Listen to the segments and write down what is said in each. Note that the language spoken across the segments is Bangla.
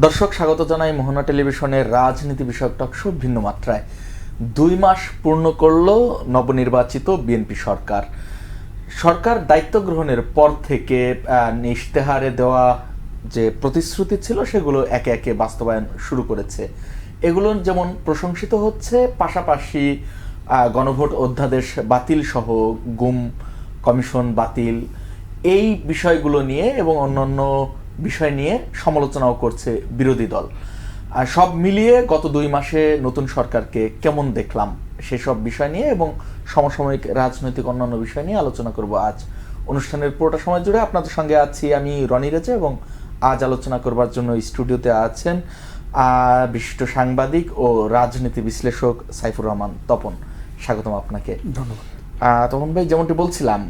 দর্শক স্বাগত জানাই মোহনা টেলিভিশনের রাজনীতি বিষয়ক টকশো ভিন্ন মাত্রায়। 2 মাস পূর্ণ করল নবনির্বাচিত বিএনপি সরকার। সরকার দায়িত্ব গ্রহণের পর থেকে ইশতেহারে দেওয়া যে প্রতিশ্রুতি ছিল সেগুলো একে একে বাস্তবায়ন শুরু করেছে। এগুলো যেমন প্রশংসিত হচ্ছে, পাশাপাশি গণভোট অধ্যাদেশ বাতিল সহ গুম কমিশন বাতিল এই বিষয়গুলো নিয়ে এবং অন্যান্য বিষয় নিয়ে সমালোচনাও করছে বিরোধী দল। আর সব মিলিয়ে গত 2 মাসে নতুন সরকারকে কেমন দেখলাম সেসব বিষয় নিয়ে এবং সমসাময়িক রাজনৈতিক অন্যান্য বিষয় নিয়ে আলোচনা করব আজ। অনুষ্ঠানের পুরোটা সময় জুড়ে আপনাদের সঙ্গে আছি আমি রনি রেজা, এবং আজ আলোচনা করবার জন্য স্টুডিওতে আছেন বিশিষ্ট সাংবাদিক ও রাজনীতি বিশ্লেষক সাইফুর রহমান তপন। স্বাগতম আপনাকে। ধন্যবাদ। তপন ভাই, যেমনটি বলছিলাম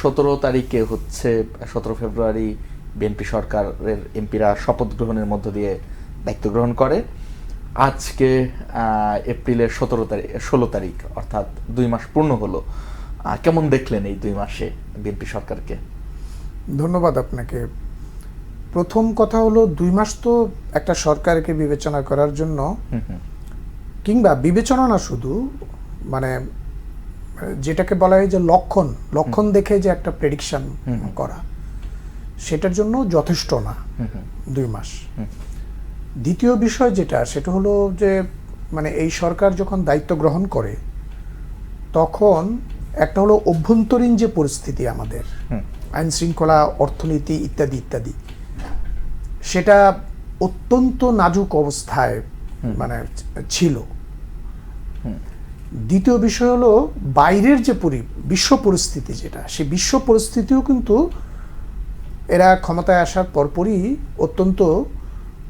17 তারিখে হচ্ছে 17 ফেব্রুয়ারি বিএনপি সরকারের এমপিরা শপথ গ্রহণের মধ্য দিয়ে দায়িত্ব গ্রহণ করে। আজকে এপ্রিলের 16 তারিখ, অর্থাৎ 2 মাস পূর্ণ হলো। কেমন দেখলেন এই 2 মাসে বিএনপি সরকারকে? ধন্যবাদ আপনাকে। প্রথম কথা হলো 2 মাস তো একটা সরকারকে বিবেচনা করার জন্য, কিংবা বিবেচনা না, শুধু মানে যেটাকে বলা হয় যে লক্ষণ দেখে যে একটা প্রেডিকশন করা, সেটার জন্য যথেষ্ট না 2 মাস। দ্বিতীয় বিষয় সেটা হলো যে মানে এই সরকার যখন দায়িত্ব গ্রহণ করে তখন একটা হলো অভ্যন্তরীণ যে পরিস্থিতি আমাদের, আইন শৃঙ্খলা, অর্থনীতি ইত্যাদি ইত্যাদি, সেটা অত্যন্ত নাজুক অবস্থায় মানে ছিল। দ্বিতীয় বিষয় হলো বাইরের যে বিশ্ব পরিস্থিতি, সেই বিশ্ব পরিস্থিতিও কিন্তু এরা ক্ষমতায় আসার পরপরই অত্যন্ত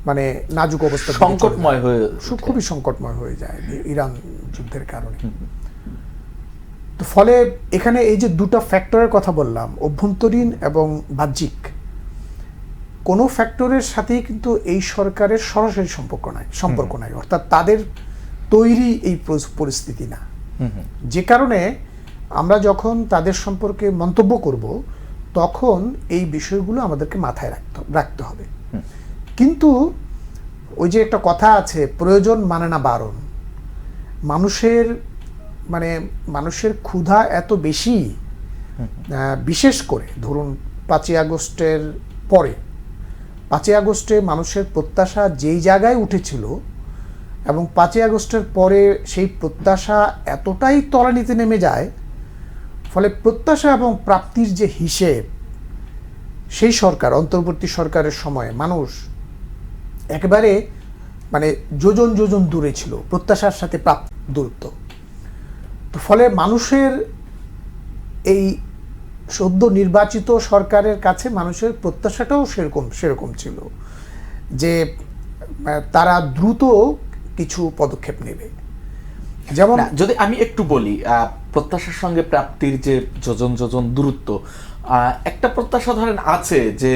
মানে নাজুক অবস্থা, খুবই সংকটময় হয়ে যায় ইরান যুদ্ধের কারণে। তো ফলে এখানে এই যে 2টা ফ্যাক্টরের কথা বললাম, অভ্যন্তরীণ এবং বাহ্যিক, কোনো ফ্যাক্টরের সাথেই কিন্তু এই সরকারের সরাসরি সম্পর্ক নাই, অর্থাৎ তাদের তৈরি এই পরিস্থিতি না। যে কারণে আমরা যখন তাদের সম্পর্কে মন্তব্য করব তখন এই বিষয়গুলো আমাদেরকে মাথায় রাখতে হবে। কিন্তু ওই যে একটা কথা আছে, প্রয়োজন মানে না বারণ। মানুষের ক্ষুধা এত বেশি, বিশেষ করে ধরুন 5ই আগস্টের পরে, 5ই আগস্টে মানুষের প্রত্যাশা যেই জায়গায় উঠেছিল এবং 5ই আগস্টের পরে সেই প্রত্যাশা এতটাই তলানিতে নেমে যায়, ফলে প্রত্যাশা এবং প্রাপ্তির যে হিসেব, সেই সরকার, অন্তর্বর্তী সরকারের সময় মানুষ একেবারে মানে যোজন যোজন দূরে ছিল, প্রত্যাশার সাথে প্রাপ্ত দূরত্ব। তো ফলে মানুষের এই সদ্য নির্বাচিত সরকারের কাছে মানুষের প্রত্যাশাটাও সেরকম ছিল যে তারা দ্রুত কিছু পদক্ষেপ নেবে। যেমন যদি আমি একটু বলি, প্রত্যাশার সঙ্গে প্রাপ্তির যে যোজন যোজন দূরত্ব, একটা প্রত্যাশা ধরেন আছে যে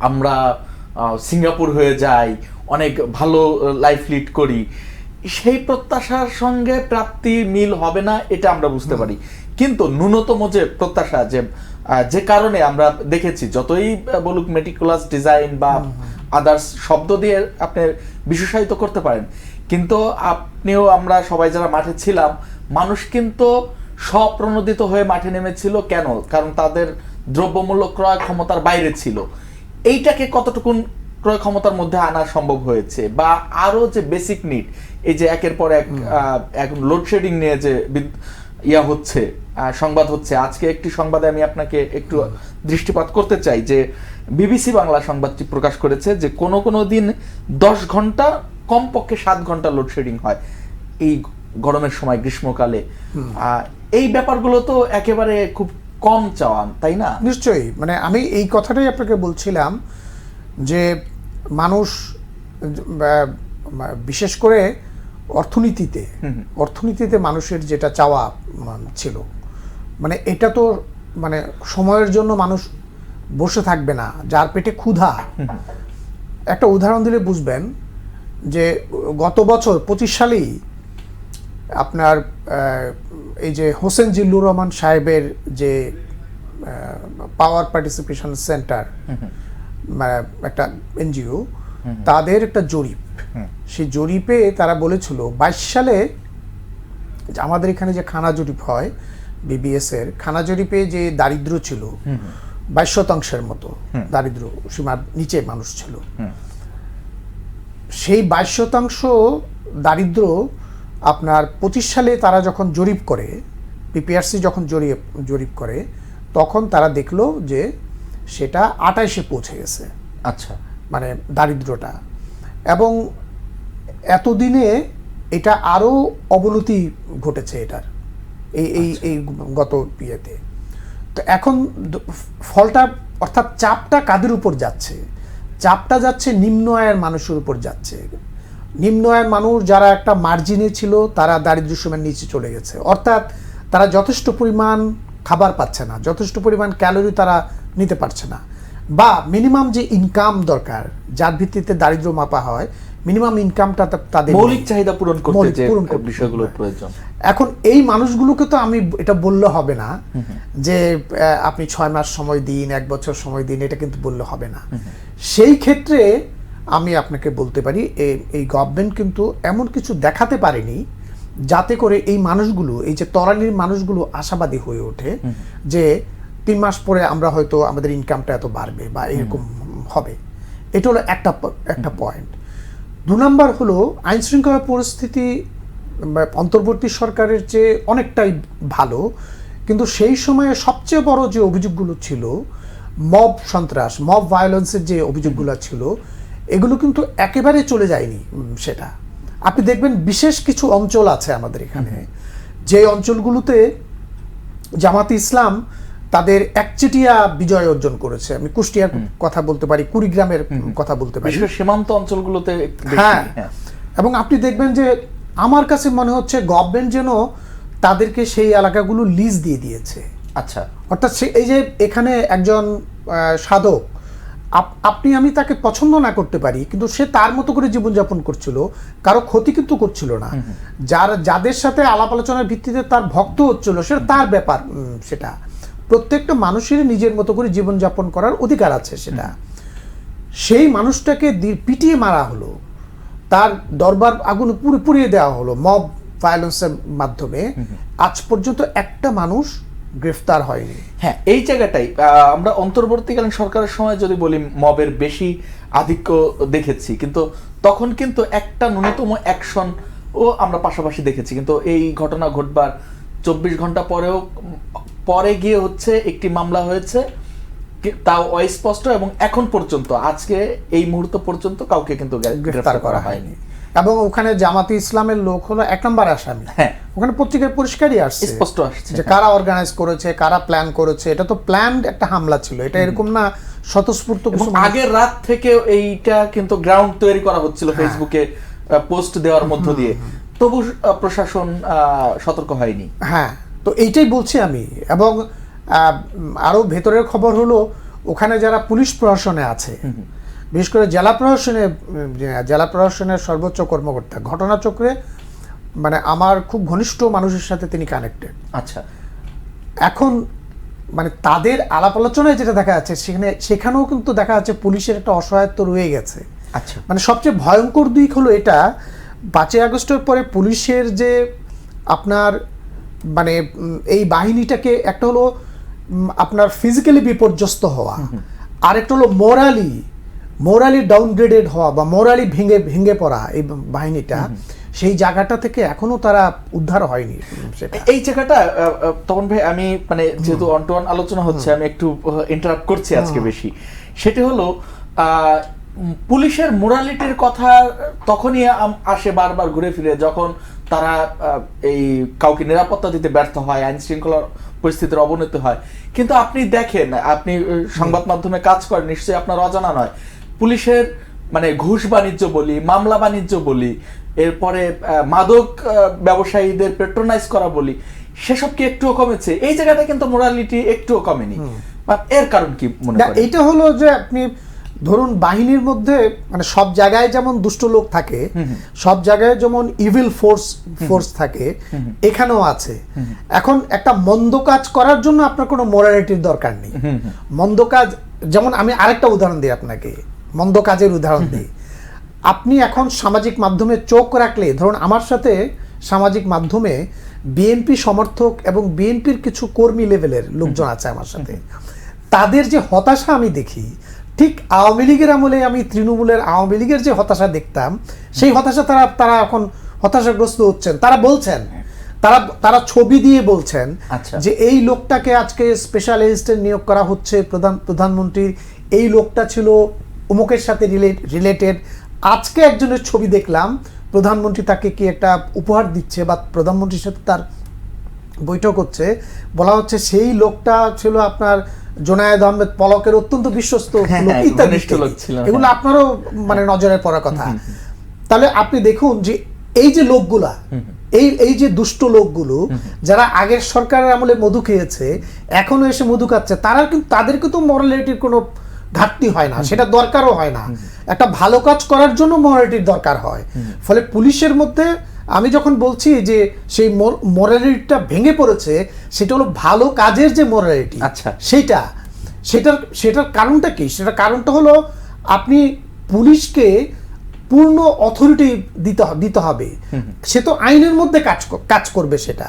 আমরা সিঙ্গাপুর হয়ে যাই, অনেক ভালো লাইফ লিড করি, সেই প্রত্যাশার সঙ্গে প্রাপ্তির মিল হবে না, এটা আমরা বুঝতে পারি। কিন্তু ন্যূনতম যে প্রত্যাশা, যে কারণে আমরা দেখেছি, যতই বলুক মেটিকুলাস ডিজাইন বা আদার্স শব্দ দিয়ে আপনি বিশেষায়িত করতে পারেন, কিন্তু আপনিও আমরা সবাই যারা মাঠে ছিলাম, মানুষ কিন্তু স্বপ্রণোদিত হয়ে মাঠে নেমেছিল। কেন? কারণ তাদের দ্রব্যমূল্য ক্রয় ক্ষমতার বাইরে ছিল। এইটাকে কতটুকুন ক্রয় ক্ষমতার মধ্যে আনা সম্ভব হয়েছে? বা আরো যে বেসিক নিড, এই যে একের পর এক লোডশেডিং নিয়ে যে হচ্ছে, সংবাদ হচ্ছে, আজকে একটি সংবাদে আমি আপনাকে একটু দৃষ্টিপাত করতে চাই যে বিবিসি বাংলা সংবাদটি প্রকাশ করেছে যে কোনো দিন 10 ঘন্টা, কমপক্ষে 7 ঘন্টা লোডশেডিং হয় এই গরমের সময়, গ্রীষ্মকালে। এই ব্যাপারগুলো তো একেবারে খুব কম চাওয়া, তাই না? নিশ্চয়ই, মানে আমি এই কথাটাই আপনাকে বলছিলাম যে মানুষ, বিশেষ করে অর্থনীতিতে মানুষের যেটা চাওয়া ছিল, মানে এটা তো মানে সময়ের জন্য মানুষ বসে থাকবে না, যার পেটে ক্ষুধা। একটা উদাহরণ দিলে বুঝবেন যে গত বছর 25 সালেই আপনার এই যে হোসেন জিল্লুর রহমান সাহেবের যে পাওয়ার পার্টিসিপেশন সেন্টার, একটা এনজিও, তাদের একটা জরিপ, সেই জরিপে তারা বলেছিল 22 সালে আমাদের এখানে যে খানা জরিপ হয় বিবিএস এর, খানা জরিপে যে দারিদ্র ছিল 22% মতো দারিদ্র সীমার নিচে মানুষ ছিল। সেই 22% দারিদ্র আপনার 25 সালে তারা যখন জরিপ করে, পিপিআরসি যখন জরিপ করে, তখন তারা দেখলো যে সেটা 28-এ পৌঁছে গেছে। আচ্ছা, মানে দারিদ্রটা, এবং এতদিনে এটা আরো অবনতি ঘটেছে এটার এই গত ইয়েতে। তো এখন ফলটা অর্থাৎ চাপটা কাদের উপর যাচ্ছে? চাপটা যাচ্ছে নিম্ন আয়ের মানুষের উপর যাচ্ছে। নিম্ন আয়ের মানুষ যারা একটা মার্জিনে ছিল তারা দারিদ্র্য সীমার নিচে চলে গেছে, অর্থাৎ তারা যথেষ্ট পরিমাণ খাবার পাচ্ছে না, যথেষ্ট পরিমাণ ক্যালোরি তারা নিতে পারছে না, বা মিনিমাম যে ইনকাম দরকার যার ভিত্তিতে দারিদ্র্য মাপা হয়, মিনিমাম ইনকামটা তাদের মৌলিক চাহিদা পূরণ করতে যে বিষয়গুলোর প্রয়োজন। এখন এই মানুষগুলোকে তো আমি এটা বললে হবে না যে আপনি 6 মাস সময় দিন, 1 বছর সময় দিন, এটা কিন্তু বললে হবে না। সেই ক্ষেত্রে আমি আপনাকে বলতে পারি এই গভর্নমেন্ট কিন্তু এমন কিছু দেখাতে পারেনি যাতে করে এই মানুষগুলো, এই যে তরানির মানুষগুলো আশাবাদী হয়ে ওঠে যে 3 মাস পরে আমরা হয়তো আমাদের ইনকামটা এত বাড়বে বা এরকম হবে। এটা হলো একটা পয়েন্ট। 2 নম্বর হলো আইন শৃঙ্খলা পরিস্থিতি অন্তর্বর্তী সরকারের চেয়ে অনেকটাই ভালো, কিন্তু সেই সময়ে সবচেয়ে বড় যে অভিযোগগুলো ছিল, মব সন্ত্রাস, মব ভায়োলেন্সের যে অভিযোগগুলো ছিল, এগুলো কিন্তু একেবারে চলে যায়নি। সেটা আপনি দেখবেন বিশেষ কিছু অঞ্চল আছে আমাদের এখানে, যে অঞ্চলগুলোতে জামাতে ইসলাম তাদের একচেটিয়া বিজয় অর্জন করেছে। আমি কুষ্টিয়ার কথা বলতে পারি, কুড়িগ্রামের কথা বলতে পারি, সীমান্ত অঞ্চলগুলোতে। হ্যাঁ, এবং আপনি দেখবেন যে আমার কাছে মনে হচ্ছে গভর্নমেন্ট যেন তাদেরকে সেই এলাকাগুলো লিজ দিয়ে দিয়েছে। আচ্ছা, অর্থাৎ এই যে এখানে একজন সাধক, আপনি আমি তাকে পছন্দ না করতে পারি, কিন্তু সে তার মতো করে জীবনযাপন করছিল, কারো ক্ষতি কিন্তু করছিল না। যাদের সাথে আলাপ আলোচনার ভিত্তিতে তার ভক্ত হচ্ছিল, সেটা তার ব্যাপার। সেটা প্রত্যেকটা মানুষের নিজের মতো করে জীবনযাপন করার অধিকার আছে। সেটা সেই মানুষটাকে পিটিয়ে মারা হলো, তার দরবার আগুন পুড়িয়ে দেওয়া হলো মব ভায়োলেন্সের মাধ্যমে। আজ পর্যন্ত একটা মানুষ গ্রেফতার হয়নি। হ্যাঁ, এই জায়গাটাই আমরা অন্তর্বর্তীকালীন সরকারের সময় যদি বলি মবের বেশি আধিক্য দেখেছি, কিন্তু তখন কিন্তু একটা ন্যূনতম অ্যাকশন ও আমরা পাশাপাশি দেখেছি। কিন্তু এই ঘটনা ঘটবার 24 ঘন্টা পরে গিয়ে হচ্ছে একটি মামলা হয়েছে, তাও অস্পষ্ট, এবং এখন পর্যন্ত আজকে এই মুহূর্ত পর্যন্ত কাউকে কিন্তু গ্রেফতার করা হয়নি। এবং ওখানে জামাতে ইসলামের লোক হলো 1 নম্বর আসামি। হ্যাঁ, ওখানে পত্রিকায় পরিষ্কারই আসছে, স্পষ্ট আসছে যে কারা অর্গানাইজ করেছে, কারা প্ল্যান করেছে। এটা তো প্ল্যান্ড একটা হামলা ছিল, এটা এরকম না স্বতঃস্ফূর্ত কিছু। আগের রাত থেকে এইটা কিন্তু গ্রাউন্ড তৈরি করা হচ্ছিল ফেসবুকে পোস্ট দেওয়ার মধ্য দিয়ে, তবু প্রশাসন সতর্ক হয়নি। হ্যাঁ, তো এইটাই বলছি আমি। এবং আরো ভেতরের খবর হলো ওখানে যারা পুলিশ প্রশাসনে আছে, বিশেষ করে জেলা প্রশাসনের সর্বোচ্চ কর্মকর্তা, ঘটনাচক্রে মানে আমার খুব ঘনিষ্ঠ মানুষের সাথে তিনি কানেক্টেড। আচ্ছা, এখন মানে তাদের আলাপ আলোচনায় যেটা দেখা যাচ্ছে, সেখানেও কিন্তু দেখা যাচ্ছে পুলিশের একটা অসহায়ত্ব রয়ে গেছে। আচ্ছা, মানে সবচেয়ে ভয়ঙ্কর দিক হলো এটা, 5ই আগস্টের পরে পুলিশের যে আপনার মানে এই বাহিনীটাকে, একটা হলো আপনার ফিজিক্যালি বিপর্যস্ত হওয়া, আর একটা হলো মোরালি ডাউনগ্রেডেড হওয়া বা মোরালি ভেঙে পড়া এই বাহিনীটা, সেই জায়গাটা থেকে এখনো তারা উদ্ধার হয়নি। এই জায়গাটা তখন ভাই আমি মানে যেহেতু অন টু অন আলোচনা হচ্ছে, আমি একটু ইন্টারাপ্ট করছি আজকে বেশি। সেটা হলো পুলিশের মোরালিটির কথা তখনই আসে বারবার ঘুরে ফিরে, যখন তারা এই কাউকে নিরাপত্তা দিতে ব্যর্থ হয়, আইন শৃঙ্খলার পরিস্থিতির অবনতি হয়। কিন্তু আপনি দেখেন, আপনি সংবাদ মাধ্যমে কাজ করেন, নিশ্চয়ই আপনার অজানা নয়, পুলিশের মানে ঘুষ বাণিজ্য বলি, মামলা বাণিজ্য বলি, এরপরে মাদক ব্যবসায়ীদের পেট্রোনাইজ করা বলি, সেসব কি একটুও কমেছে? এই জায়গাটা কিন্তু মোরালিটি একটুও কমেনি। এর কারণ কি মনে করেন? এটা হলো যে আপনি ধরুন বাহিনীর মধ্যে মানে সব জায়গায় যেমন দুষ্ট লোক থাকে, সব জায়গায় যেমন ইভিল ফোর্স থাকে, এখানেও আছে। এখন একটা মন্দ কাজ করার জন্য আপনার কোনো মোরালিটির দরকার নেই। মন্দ কাজ, যেমন আমি আরেকটা উদাহরণ দিই আপনাকে, মন্দ কাজের উদাহরণ দিই। আপনি এখন সামাজিক মাধ্যমে চোখ রাখলে, ধরুন আমার সাথে সামাজিক মাধ্যমে বিএনপি সমর্থক এবং বিএনপির কিছু কর্মী লেভেলের লোকজন আছে আমার সাথে, তাদের যে হতাশা আমি দেখি, ঠিক আওয়ামী লীগের আমলে আমি তৃণমূলের আওয়ামী লীগের যে হতাশা দেখতাম, সেই হতাশা তারা এখন হতাশাগ্রস্ত হচ্ছেন। তারা বলছেন, তারা ছবি দিয়ে বলছেন যে এই লোকটাকে আজকে স্পেশাল এসিস্ট্যান্ট নিয়োগ করা হচ্ছে প্রধানমন্ত্রী, এই লোকটা ছিল অমুকের সাথে রিলেটেড। আজকে একজনের ছবি দেখলাম, প্রধানমন্ত্রী তাকে কি একটা উপহার দিচ্ছে বা প্রধানমন্ত্রীর সাথে তার বৈঠক হচ্ছে, বলা হচ্ছে সেই লোকটা ছিল আপনার জোনায়েদ আহমেদ পলকের অত্যন্ত বিশ্বস্ত লোক ইত্যাদি। এগুলো আপনারও মানে নজরে পড়ার কথা। তাহলে আপনি দেখুন যে এই যে লোকগুলা, এই যে দুষ্ট লোকগুলো যারা আগের সরকারের আমলে মধু খেয়েছে, এখনো এসে মধু খাচ্ছে, তাদের কিন্তু মরালিটির কোনো ঘাটতি হয় না, সেটা দরকারও হয় না। একটা ভালো কাজ করার জন্য মরালিটির দরকার হয়। ফলে পুলিশের মধ্যে আমি যখন বলছি যে সেই মরালিটিটা ভেঙে পড়েছে, সেটা হলো ভালো কাজের যে মরালিটি, সেটার কারণটা কি? সেটার কারণটা হলো আপনি পুলিশকে পূর্ণ অথরিটি দিতে হবে। সে তো আইনের মধ্যে কাজ করবে সেটা,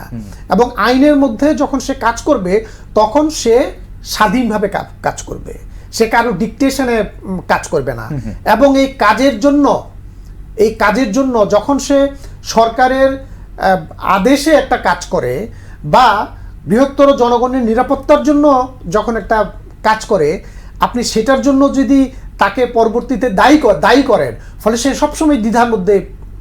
এবং আইনের মধ্যে যখন সে কাজ করবে তখন সে স্বাধীনভাবে কাজ করবে, সে কারো ডিকটেশনে কাজ করবে না। এবং এই কাজের জন্য যখন সে সরকারের আদেশে একটা কাজ করে বা বৃহত্তর জনগণের নিরাপত্তার জন্য যখন একটা কাজ করে, আপনি সেটার জন্য যদি তাকে পরবর্তীতে দায়ী করেন, ফলে সে সবসময় দ্বিধার মধ্যে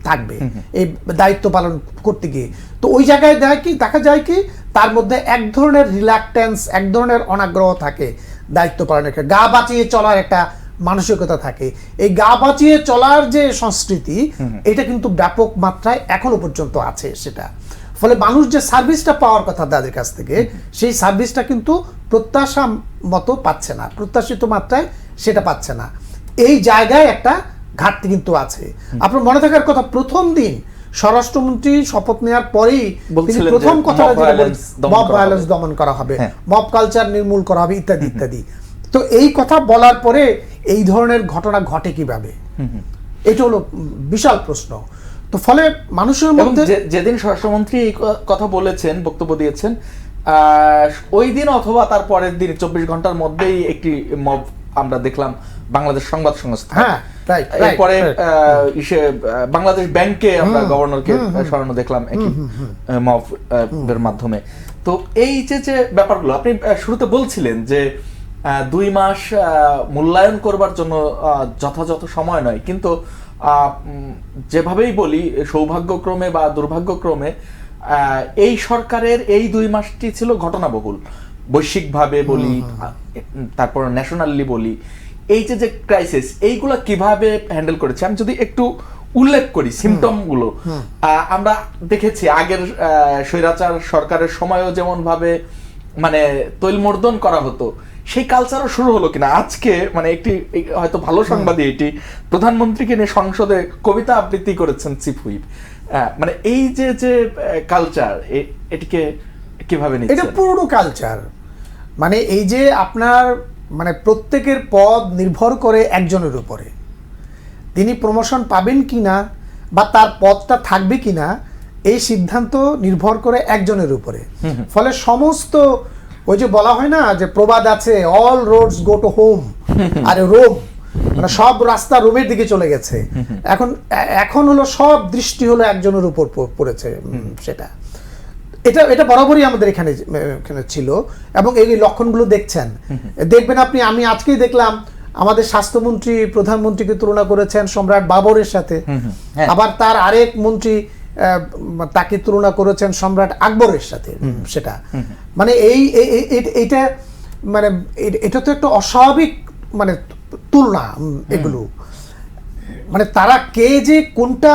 থাকবে এই দায়িত্ব পালন করতে গিয়ে। তো ওই জায়গায় দেখা যায় কি তার মধ্যে এক ধরনের রিল্যাক্টেন্স, এক ধরনের অনাগ্রহ থাকে দায়িত্ব পালনের ক্ষেত্রে। গা বাঁচিয়ে চলার একটা মানসিকতা থাকে। এই গা বাঁচিয়ে চলার যে সংস্কৃতি, এটা কিন্তু ব্যাপক মাত্রায় এখনো পর্যন্ত আছে সেটা। ফলে মানুষ যে সার্ভিসটা পাওয়ার কথা তাদের কাছ থেকে, সেই সার্ভিসটা কিন্তু প্রত্যাশা মতো পাচ্ছে না, প্রত্যাশিত মাত্রায় সেটা পাচ্ছে না। এই জায়গায় একটা ঘাটতি কিন্তু আছে। আপনার মনে থাকার কথা, প্রথম দিন স্বরাষ্ট্রমন্ত্রী শপথ নেওয়ার পরেই তিনি প্রথম কথাটা যেটা মব ভায়োলেন্স দমন করা হবে, মব কালচার নির্মূল করা হবে ইত্যাদি ইত্যাদি। তো এই কথা বলার পরে এই ধরনের ঘটনা ঘটে কিভাবে, এটা হলো বিশাল প্রশ্ন। তো ফলে মানুষের মধ্যে যেদিন স্বরাষ্ট্রমন্ত্রী এই কথা বলেছেন, বক্তব্য দিয়েছেন, ওই দিন অথবা তার পরের দিন 24 ঘন্টার মধ্যেই একটি মব আমরা দেখলাম বাংলাদেশ সংবাদ সংস্থা। এরপরে বাংলাদেশ ব্যাংকে আমরা গভর্নরকে সরানো দেখলাম একই মবের মাধ্যমে। তো এই যে ব্যাপারগুলো আপনি শুরুতে বলছিলেন যে 2 মাস মূল্যায়ন করবার জন্য যথাযথ সময় নয়, কিন্তু যেভাবেই বলি সৌভাগ্যক্রমে বা দুর্ভাগ্যক্রমে এই সরকারের এই 2 মাসটি ছিল ঘটনাবহুল, বৈশ্বিকভাবে বলি, তারপর ন্যাশনালি বলি। এই যে ক্রাইসিস, এইগুলো কিভাবে হ্যান্ডেল করেছে আমি যদি একটু উল্লেখ করি সিম্পটম গুলো। আমরা দেখেছি আগের স্বৈরাচার সরকারের সময়ও যেমন ভাবে মানে তৈলমর্দন করা হতো, সেই কালচারও শুরু হলো কিনা। আজকে মানে একটি হয়তো ভালো সংবাদই, এটি প্রধানমন্ত্রীকে নিয়ে সংসদে কবিতা আবৃত্তি করেছেন চিফ হুইপ। মানে এই যে কালচার, এটিকে কিভাবে নিচ্ছেন? এটা পুরনো কালচার। মানে এই যে আপনার মানে প্রত্যেকের পদ নির্ভর করে একজনের উপরে, তিনি প্রমোশন পাবেন কিনা বা তার পদটা থাকবে কিনা, এই সিদ্ধান্ত নির্ভর করে একজনের উপরে। ফলে সমস্ত ওই যে বলা হয় না যে প্রবাদ আছে, all roads go to home, আর রোম মানে সব রাস্তা রোমের দিকে চলে গেছে। এখন হলো সব দৃষ্টি হলো একজনের উপর পড়েছে। এটা বরাবরই আমাদের এখানে ছিল, এবং এই লক্ষণগুলো দেখবেন আপনি। আমি আজকেই দেখলাম আমাদের স্বাস্থ্যমন্ত্রী প্রধানমন্ত্রীকে তুলনা করেছেন সম্রাট বাবরের সাথে, আবার তার আরেক মন্ত্রী তাকে তুলনা করেছেন সম্রাট আকবরের সাথে। সেটা মানে এইটা মানে এটা তো একটা অস্বাভাবিক মানে তুলনা। এগুলো মানে তারা কে যে কোনটা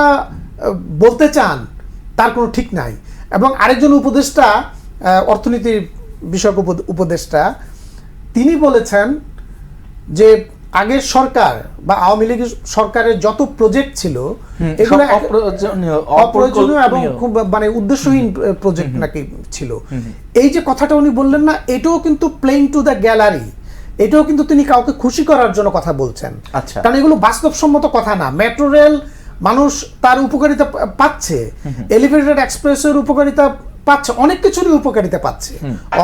বলতে চান তার কোনো ঠিক নাই। এবং আরেকজন উপদেষ্টা, অর্থনীতির বিষয়ক উপদেষ্টা, তিনি বলেছেন যে আগের সরকার বা আওয়ামী লীগ সরকারের যত প্রজেক্ট ছিল এগুলো অপ্রয়োজনীয় এবং খুব মানে উদ্দেশ্যহীন প্রজেক্ট নাকি ছিল। এই যে কথাটা উনি বললেন না, এটাও কিন্তু প্লেইং টু দ্য গ্যালারি, এটাও কিন্তু তিনি কাউকে খুশি করার জন্য কথা বলছেন। আচ্ছা। কারণ এগুলো বাস্তবসম্মত কথা না। মেট্রো রেল মানুষ তার উপকারিতা পাচ্ছে, এলিভেটেড এক্সপ্রেসের উপকারিতা পাচ্ছে, অনেক কিছুরই উপকারিতা পাচ্ছে,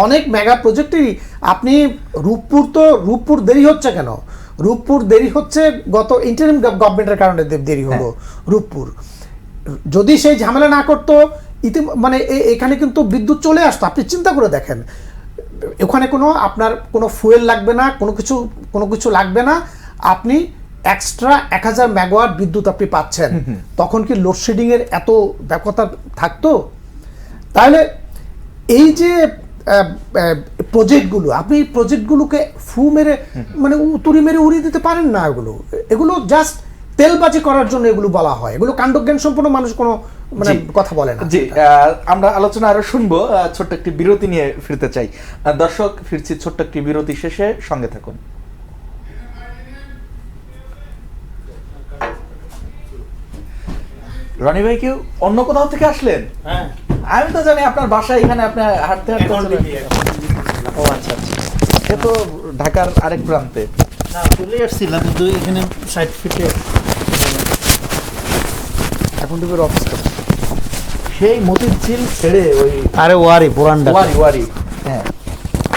অনেক মেগা প্রজেক্টেরই। আপনি রূপপুর দেরি হচ্ছে কেন? রূপপুর দেরি হচ্ছে গত ইন্টারিম গভর্নমেন্টের কারণে দেরি হলো। রূপপুর যদি সেই ঝামেলা না করতো মানে এখানে কিন্তু বিদ্যুৎ চলে আসতো। আপনি চিন্তা করে দেখেন, ওখানে আপনার কোনো ফুয়েল লাগবে না, কোনো কিছু লাগবে না, আপনি এক্সট্রা 1000 মেগাওয়াট বিদ্যুৎ আপনি পাচ্ছেন। তখন কি লোডশেডিং এর এত ব্যাপকতা থাকতো? তাহলে এই যে প্রজেক্টগুলো, আপনি প্রজেক্টগুলোকে মানে উতুরি মেরে উড়িয়ে দিতে পারেন না। এগুলো জাস্ট তেলবাজি করার জন্য এগুলো বলা হয়। এগুলো কাণ্ডজ্ঞান সম্পন্ন মানুষ কোনো মানে কথা বলে না। জি, আমরা আলোচনা আরো শুনবো। ছোট্ট একটি বিরতি নিয়ে ফিরতে চাই। দর্শক, ফিরছি ছোট্ট একটি বিরতি শেষে, সঙ্গে থাকুন। রনি ভাই কি অন্য কোথাও থেকে আসলেন? হ্যাঁ, আমি তো জানি আপনার বাসা এখানে, আপনার হাঁটতে হাঁটতে ও আচ্ছা আচ্ছা, এ তো ঢাকার আরেক প্রান্তে। না চলে আসছিলাম, কিন্তু এখানে 60 ফিটে এখন টিভির অফিস সেই মতিঝিল ছেড়ে ওই আরে ওয়ারি পুরানটা ওয়ারি হ্যাঁ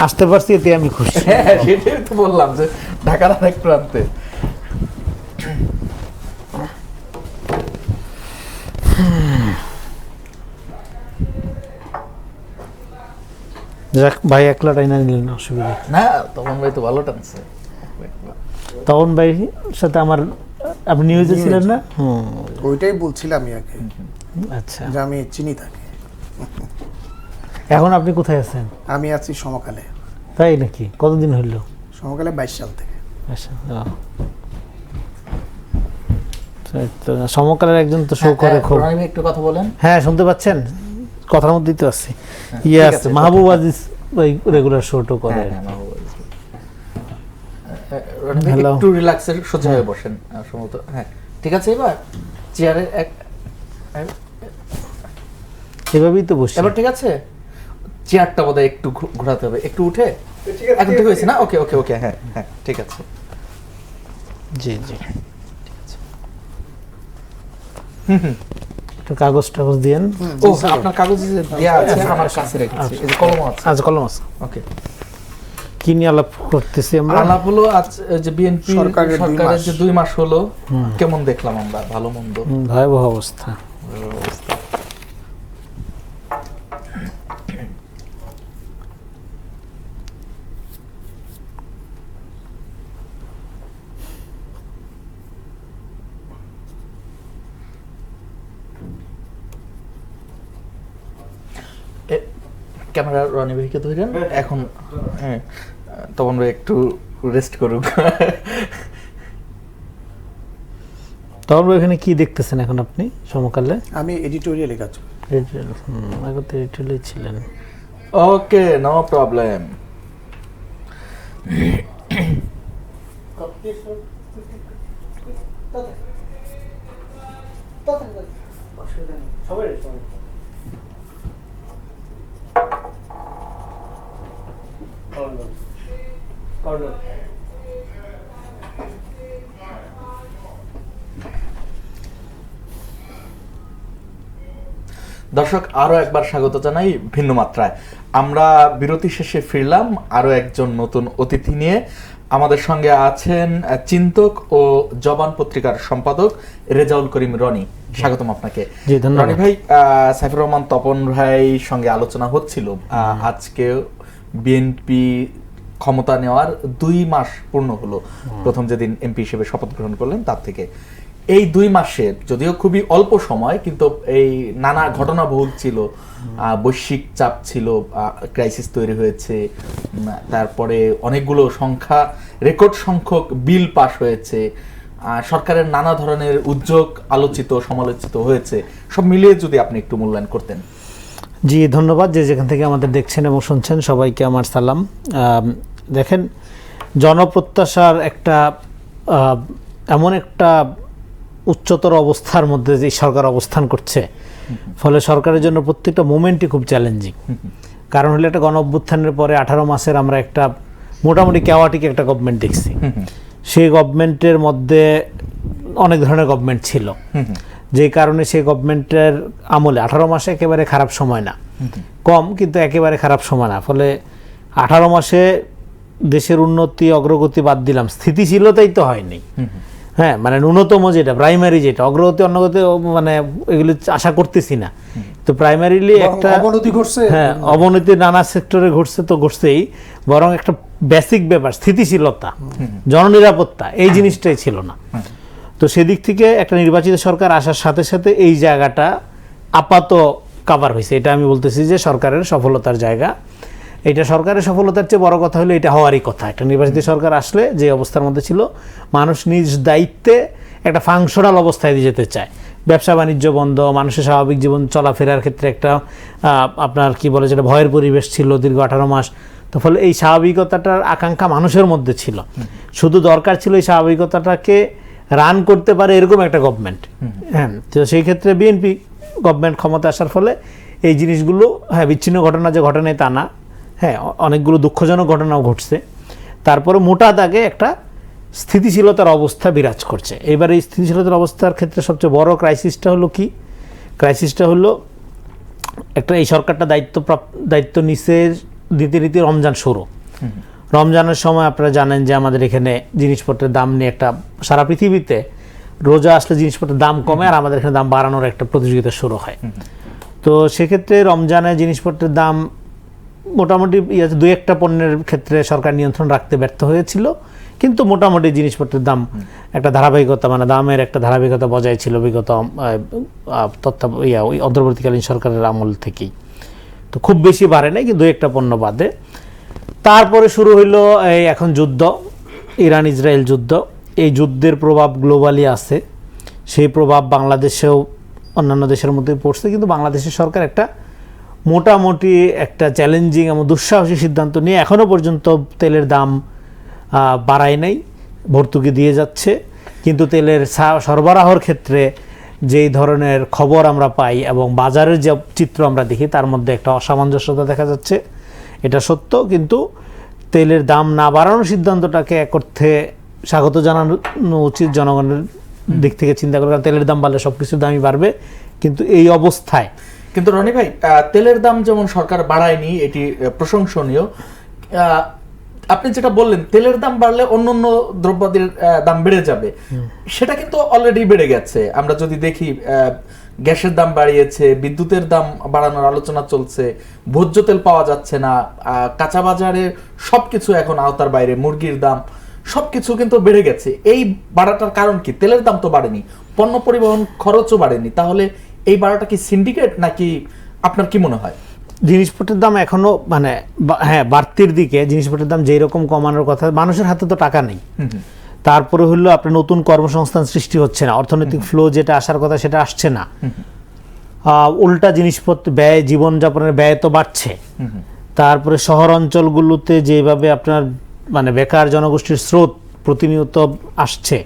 আসতে পারছি, এতে আমি খুশি। হ্যাঁ, সেটাই তো বললাম যে ঢাকার আরেক প্রান্তে। যাক ভাই, একলা টাইনা নিলেন, অসুবিধা। না, তখন ভাই তো ভালো টানছে। তখন ভাই সাথে আমার, আপনি নিউজে ছিলেন না? ওইটাই বলছিলাম আগে, আচ্ছা, যে আমি চিনি তাকে। এখন আপনি কোথায় আছেন? আমি আছি সমকালে। তাই নাকি? কতদিন হইল? সমকালে 22 সাল থেকে। আচ্ছা, তো সমকালের একজন তো শো করে খুব। রনি ভাই একটু কথা বলেন। হ্যাঁ, শুনতে পাচ্ছেন? কথার মধ্যেই তো আছি। ঠিক ইয়েস, আছে, মাহবুব আজিজ ওই রেগুলার শোটো করে। রনি ভাই Hello. একটু রিল্যাক্সে সোজা হয়ে বসেন সম্ভবত। হ্যাঁ, ঠিক আছে। এবার চেয়ারে এভাবেই তো বসে। এবার ঠিক আছে। চেয়ারটা বোধহয় একটু ঘোরাতে হবে, একটু উঠে। এখন ঠিক হয়েছে না? ওকে ওকে ওকে, হ্যাঁ হ্যাঁ, ঠিক আছে। জি জি, একটু কাগজ টাগজ দিয়েন। ও, আপনার কাগজ যে দেয়া আছে আমার কাছে রেখেছি, এই যে কলম আছে। আজ কলম আছে। ওকে, কি নিয়ে আলাপ করতেছি আমরা? আলাপ হলো আজ যে বিএনপি সরকারের সরকারের যে 2 মাস হলো, কেমন দেখলাম আমরা, ভালো মন্দ। ভয়াবহ অবস্থা। ক্যামেরা রনি ভাইকে ধরেন এখন। হ্যাঁ, তখন ভাই একটু রেস্ট করুক। তখন এখানে কি দেখতেছেন এখন আপনি সমকালে? আমি এডিটোরিয়ালে কাজ করি। আগে তো এডিটোরিয়ালে ছিলেন। ওকে, নো প্রবলেম। দর্শক, আরো একবার স্বাগত জানাই ভিন্ন মাত্রায়। আমরা বিরতি শেষে ফিরলাম আরো একজন নতুন অতিথি নিয়ে। আমাদের সঙ্গে আছেন চিন্তক ও জবান পত্রিকার সম্পাদক রেজাউল করিম রনি। স্বাগতম আপনাকে। জি, ধন্যবাদ। রনি ভাই, সাইফুর রহমান তপন ভাই সঙ্গে আলোচনা হচ্ছিল। আজকে বিএনপি ক্ষমতা নেওয়ার 2 মাস পূর্ণ হলো, প্রথম যেদিন এমপি হিসেবে শপথ গ্রহণ করলেন তার থেকে। এই 2 মাসের, যদিও খুবই অল্প সময়, কিন্তু এই নানা ঘটনাবহুল ছিল। বৈশ্বিক চাপ ছিল, ক্রাইসিস তৈরি হয়েছে, তারপরে অনেকগুলো রেকর্ড সংখ্যক বিল পাস হয়েছে, সরকারের নানা ধরনের উদ্যোগ আলোচিত সমালোচিত হয়েছে। সব মিলিয়ে যদি আপনি একটু মূল্যায়ন করতেন। জি, ধন্যবাদ। যে যেখান থেকে আমাদের দেখছেন এবং শুনছেন সবাইকে আমার সালাম। দেখেন, জনপ্রত্যাশার এমন একটা উচ্চতর অবস্থার মধ্যে যে সরকার অবস্থান করছে, ফলে সরকারের জন্য প্রত্যেকটা মোমেন্টই খুব চ্যালেঞ্জিং। কারণ হলো, একটা গণ অভ্যুত্থানের পরে 18 মাসের আমরা একটা মোটামুটি ক্যাওয়াটিক একটা গভর্নমেন্ট দেখছি। সেই গভর্নমেন্টের মধ্যে অনেক ধরনের গভর্নমেন্ট ছিল, যে কারণে সেই গভর্নমেন্টের আমলে 18 মাসে একেবারে খারাপ সময় না, কম কিন্তু একেবারে খারাপ সময় না। ফলে 18 মাসে দেশের উন্নতি অগ্রগতি বাদ দিলাম, স্থিতিশীলতাই তো হয়নি। হ্যাঁ, মানে ন্যূনতম যেটা প্রাইমারি, যেটা অগ্রগতি অন্যগতি মানে এগুলি আশা করতেছি না, তো প্রাইমারিলি একটা অবনতি ঘটছে। হ্যাঁ, অবনতি নানা সেক্টরে ঘটছে, তো ঘটছেই, বরং একটা বেসিক ব্যাপার স্থিতিশীলতা, জননিরাপত্তা, এই জিনিসটাই ছিল না। তো সেদিক থেকে একটা নির্বাচিত সরকার আসার সাথে সাথে এই জায়গাটা আপাত কাভার হয়েছে। এটা আমি বলতেছি যে সরকারের সফলতার জায়গা। এটা সরকারের সফলতার চেয়ে বড় কথা হলো এটা হওয়ারই কথা। একটা নির্বাচিত সরকার আসলে যে অবস্থার মধ্যে ছিল, মানুষ নিজ দায়িত্বে একটা ফাংশনাল অবস্থায় দিয়ে যেতে চায়। ব্যবসা বাণিজ্য বন্ধ, মানুষের স্বাভাবিক জীবন চলাফেরার ক্ষেত্রে একটা আপনার কি বলে যেটা ভয়ের পরিবেশ ছিল দীর্ঘ 18 মাস। তো ফলে এই স্বাভাবিকতাটার আকাঙ্ক্ষা মানুষের মধ্যে ছিল, শুধু দরকার ছিল এই স্বাভাবিকতাটাকে রান করতে পারে এরকম একটা গভর্নমেন্ট। হ্যাঁ, তো সেই ক্ষেত্রে বিএনপি গভর্নমেন্ট ক্ষমতা আসার ফলে এই জিনিসগুলো, হ্যাঁ বিচ্ছিন্ন ঘটনা যে ঘটনায় তা না, হ্যাঁ অনেকগুলো দুঃখজনক ঘটনাও ঘটছে, তারপরে মোটা দাগে একটা স্থিতিশীলতার অবস্থা বিরাজ করছে। এবার এই স্থিতিশীলতার অবস্থার ক্ষেত্রে সবচেয়ে বড় ক্রাইসিসটা হলো কি? ক্রাইসিসটা হলো একটা, এই সরকারটা দায়িত্ব নিছে রীতিরীতি রমজান শুরু। রমজানের সময় আপনারা জানেন যে আমাদের এখানে জিনিসপত্রের দাম নিয়ে একটা, সারা পৃথিবীতে রোজা আসলে জিনিসপত্রের দাম কমে আর আমাদের এখানে দাম বাড়ানোর একটা প্রতিযোগিতা শুরু হয়। তো সেক্ষেত্রে রমজানে জিনিসপত্রের দাম মোটামুটি 2-1টা পণ্যের ক্ষেত্রে সরকার নিয়ন্ত্রণ রাখতে ব্যর্থ হয়েছিল, কিন্তু মোটামুটি জিনিসপত্রের দাম একটা ধারাবাহিকতা, মানে দামের একটা ধারাবাহিকতা বজায় ছিল বিগত ওই অন্তর্বর্তীকালীন সরকারের আমল থেকেই। তো খুব বেশি বাড়ে নাই, কিন্তু 2-1টা পণ্য বাদে। তারপরে শুরু হইলো এই এখন যুদ্ধ, ইরান ইসরায়েল যুদ্ধ। এই যুদ্ধের প্রভাব গ্লোবালি আছে, সেই প্রভাব বাংলাদেশেও অন্যান্য দেশের মধ্যে পড়ছে, কিন্তু বাংলাদেশের সরকার একটা মোটামুটি একটা চ্যালেঞ্জিং এবং দুঃসাহসী সিদ্ধান্ত নিয়ে এখনও পর্যন্ত তেলের দাম বাড়ায় নাই, ভর্তুকি দিয়ে যাচ্ছে। কিন্তু তেলের সরবরাহর ক্ষেত্রে যেই ধরনের খবর আমরা পাই এবং বাজারের যে চিত্র আমরা দেখি, তার মধ্যে একটা অসামঞ্জস্যতা দেখা যাচ্ছে, এটা সত্য। কিন্তু তেলের দাম না বাড়ানোর সিদ্ধান্তটাকে এক অর্থে স্বাগত জানানো উচিত জনগণের দিক থেকে চিন্তা করে, কারণ তেলের দাম বাড়লে সব কিছুর দামই বাড়বে। কিন্তু এই অবস্থায় কিন্তু রনি ভাই, তেলের দাম যেমন সরকার বাড়ায়নি, এটি প্রশংসনীয়। আপনি যেটা বললেন তেলের দাম বাড়লে অন্যান্য দ্রব্যাদির দাম বেড়ে যাবে, সেটা কিন্তু অলরেডি বেড়ে গেছে। আমরা যদি দেখি গ্যাসের দাম বাড়িয়েছে, বিদ্যুতের দাম বাড়ানোর আলোচনা চলছে, ভোজ্য তেল পাওয়া যাচ্ছে না, কাঁচা বাজারে সবকিছু এখন আওতার বাইরে, মুরগির দাম সবকিছু কিন্তু বেড়ে গেছে। এই বাড়াটার কারণ কি? তেলের দাম তো বাড়েনি, পণ্য পরিবহন খরচও বাড়েনি, তাহলে এই বাড়াটা কি সিন্ডিকেট নাকি আপনার কি মনে হয়? জিনিসপত্রের দাম এখনো মানে হ্যাঁ বাড়তির দিকে, জিনিসপত্রের দাম যেই রকম কমানোর কথা, মানুষের হাতে তো টাকা নেই। তারপরে হলো আপনার নতুন কর্মসংস্থান সৃষ্টি হচ্ছে না, অর্থনৈতিক ফ্লো যেটা আসার কথা সেটা আসছে না, উল্টা জিনিসপত্র ব্যয়, জীবনযাপনের ব্যয় তো বাড়ছে। তারপরে শহর অঞ্চলগুলোতে যেভাবে আপনার মানে বেকার জনগোষ্ঠীর স্রোত প্রতিনিয়ত আসছে,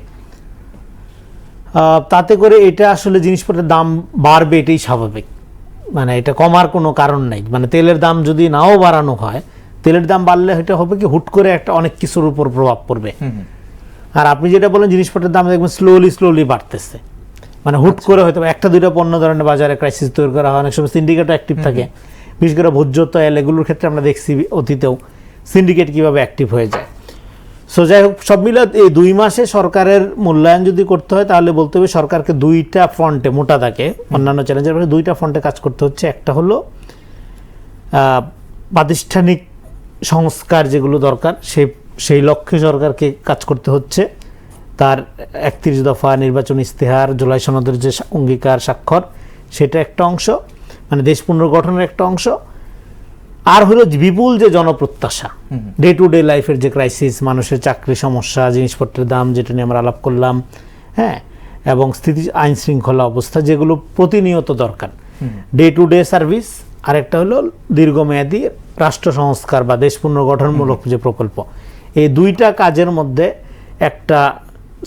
তাতে করে এটা আসলে জিনিসপত্রের দাম বাড়বে, এটাই স্বাভাবিক। মানে এটা কমার কোনো কারণ নাই। মানে তেলের দাম যদি নাও বাড়ানো হয়, তেলের দাম বাড়লে এটা হবে কি হুট করে একটা অনেক কিছুর উপর প্রভাব পড়বে। আর আপনি যেটা বলেন জিনিসপত্রের দাম দেখবেন স্লোলি বাড়তেছে, মানে হুট করে হয়তো 1-2টা পণ্য ধরনের বাজারে ক্রাইসিস তৈরি করা হয়। অনেক সময় সিন্ডিকেটও অ্যাক্টিভ থাকে, বিশেষ করে ভোজ্য তেল এগুলোর ক্ষেত্রে আমরা দেখছি অতীতেও সিন্ডিকেট কীভাবে অ্যাক্টিভ হয়ে যায়। সো যাই হোক, সব মিলে এই 2 মাসে সরকারের মূল্যায়ন যদি করতে হয়, তাহলে বলতে হবে সরকারকে 2টা ফ্রন্টে, মোটা দাগে অন্যান্য চ্যালেঞ্জের পাশে 2টা ফ্রন্টে কাজ করতে হচ্ছে। একটা হলো প্রাতিষ্ঠানিক সংস্কার যেগুলো দরকার, সেই লক্ষ্যে সরকারকে কাজ করতে হচ্ছে। তার 31 দফা নির্বাচন ইস্তেহার, জুলাই সনদের যে অঙ্গীকার স্বাক্ষর, সেটা একটা অংশ, মানে দেশ পুনর্গঠনের একটা অংশ। আর হলো বিপুল যে জনপ্রত্যাশা, ডে টু ডে লাইফের যে ক্রাইসিস, মানুষের চাকরি সমস্যা, জিনিসপত্রের দাম যেটা নিয়ে আমরা আলাপ করলাম, হ্যাঁ, এবং আইন শৃঙ্খলা অবস্থা, যেগুলো প্রতিনিয়ত দরকার, ডে টু ডে সার্ভিস। আরেকটা হলো দীর্ঘমেয়াদী রাষ্ট্র সংস্কার বা দেশ পুনর্গঠনমূলক যে প্রকল্প। এই 2টা কাজের মধ্যে একটা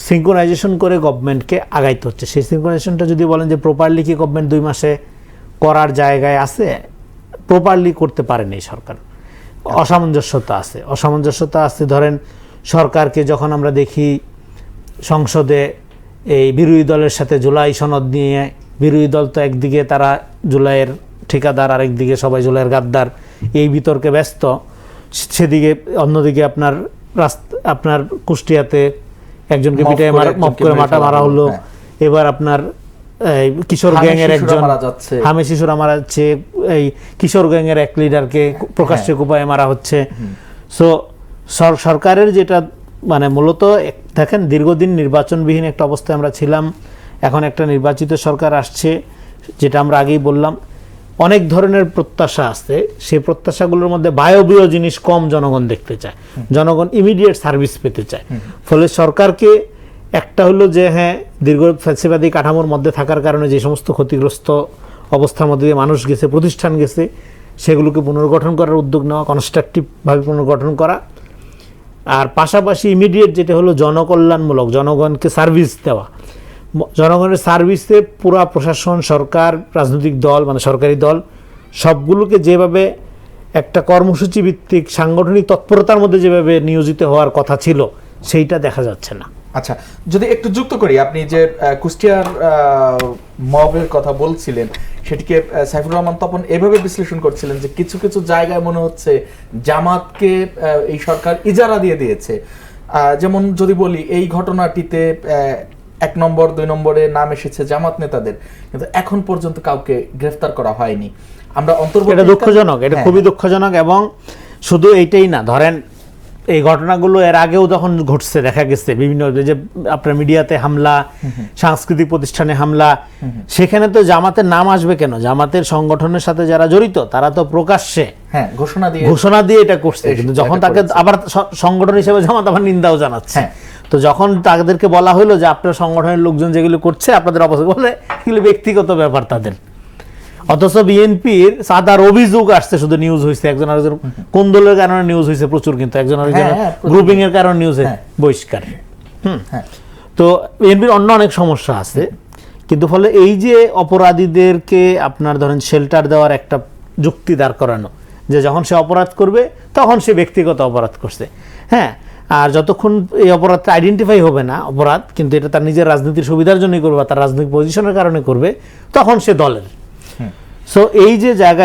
সিঙ্ক্রোনাইজেশন করে গভর্নমেন্টকে আগাইতে হচ্ছে। সেই সিঙ্ক্রোনাইজেশনটা যদি বলেন যে প্রপারলি কি গভর্নমেন্ট 2 মাসে করার জায়গায় আছে, প্রপারলি করতে পারেনি সরকার। অসামঞ্জস্যতা আছে। ধরেন সরকারকে যখন আমরা দেখি সংসদে এই বিরোধী দলের সাথে জুলাই সনদ নিয়ে, বিরোধী দল তো একদিকে তারা জুলাইয়ের ঠিকাদার, আরেকদিকে সবাই জুলাইয়ের গাদ্দার, এই বিতর্কে ব্যস্ত। সেদিকে অন্যদিকে আপনার কুষ্টিয়াতে একজনকে পিটায় মপ করে মারা হলো। এবার আপনার কিশোর গ্যাংয়ের একজন হামে শিশুরা মারা যাচ্ছে, এই কিশোর গ্যাংয়ের এক লিডারকে প্রকাশ্যে কোপায় মারা হচ্ছে। সো সরকারের যেটা মানে মূলত দেখেন দীর্ঘদিন নির্বাচনবিহীন একটা অবস্থায় আমরা ছিলাম, এখন একটা নির্বাচিত সরকার আসছে, যেটা আমরা আগেই বললাম অনেক ধরনের প্রত্যাশা আছে। সেই প্রত্যাশাগুলোর মধ্যে বায়বীয় জিনিস কম জনগণ দেখতে চায়, জনগণ ইমিডিয়েট সার্ভিস পেতে চায়। ফলে সরকারকে একটা হলো যে হ্যাঁ দীর্ঘ ফ্যাসিবাদী কাঠামোর মধ্যে থাকার কারণে যে সমস্ত ক্ষতিগ্রস্ত অবস্থার মধ্যে দিয়ে মানুষ গেছে, প্রতিষ্ঠান গেছে, সেগুলোকে পুনর্গঠন করার উদ্যোগ নেওয়া, কনস্ট্রাকটিভভাবে পুনর্গঠন করা। আর পাশাপাশি ইমিডিয়েট যেটা হলো জনকল্যাণমূলক, জনগণকে সার্ভিস দেওয়া। জনগণের সার্ভিসে পুরা প্রশাসন, সরকার, রাজনৈতিক দল মানে সরকারি দল সবগুলোকে যেভাবে একটা কর্মসূচি ভিত্তিক সাংগঠনিক তৎপরতার মধ্যে যেভাবে নিয়োজিত হওয়ার কথা ছিল, সেইটা দেখা যাচ্ছে না। আচ্ছা, যদি একটু যুক্ত করি, আপনি যে কুষ্টিয়ার মবের কথা বলছিলেন, সেটিকে সাইফুর রহমান তপন এভাবে বিশ্লেষণ করছিলেন যে কিছু কিছু জায়গায় মনে হচ্ছে জামাতকে এই সরকার ইজারা দিয়ে দিয়েছে। যেমন যদি বলি, এই ঘটনাটিতে 1 নম্বর 2 নম্বরে নাম এসেছে জামাত নেতাদের, কিন্তু এখন পর্যন্ত কাউকে গ্রেফতার করা হয়নি। আমরা অন্তর্বর্তী, এটা দুঃখজনক, এটা খুবই দুঃখজনক। এবং শুধু এইটাই না, ধরেন এই ঘটনাগুলো এর আগেও যখন ঘটছে দেখা গেছে বিভিন্ন যে আপনার মিডিয়াতে হামলা, সাংস্কৃতিক প্রতিষ্ঠানে হামলা, সেখানে তো জামাতের নাম আসবে কেন? জামাতের সংগঠনের সাথে যারা জড়িত তারা তো প্রকাশ্যে ঘোষণা দিয়ে এটা করছে, কিন্তু যখন তাকে আবার সংগঠন হিসেবে জামাত আবার নিন্দাও জানাচ্ছে। তো যখন তাদেরকে বলা হলো যে আপনার সংগঠনের লোকজন যেগুলো করছে আপনাদের অবস্থা, বলে এগুলো ব্যক্তিগত ব্যাপার তাদের। অথচ বিএনপির সাদার অভিযোগ আসছে, শুধু নিউজ হয়েছে একজন আরেকজন কোন দলের কারণে নিউজ হয়েছে প্রচুর, কিন্তু একজন আরেকজন গ্রুপিং এর কারণে নিউজ বহিষ্কার। তো বিএনপির অন্য অনেক সমস্যা আছে, কিন্তু ফলে এই যে অপরাধীদেরকে আপনার ধরেন শেল্টার দেওয়ার একটা যুক্তি দাঁড় করানো, যে যখন সে অপরাধ করবে তখন সে ব্যক্তিগত অপরাধ করছে, হ্যাঁ, আর যতক্ষণ এই অপরাধটা আইডেন্টিফাই হবে না অপরাধ, কিন্তু এটা তার নিজের রাজনীতির সুবিধার জন্যই করবে, তার রাজনৈতিক পজিশনের কারণে করবে, তখন সে দলের। সো এই যে জায়গা,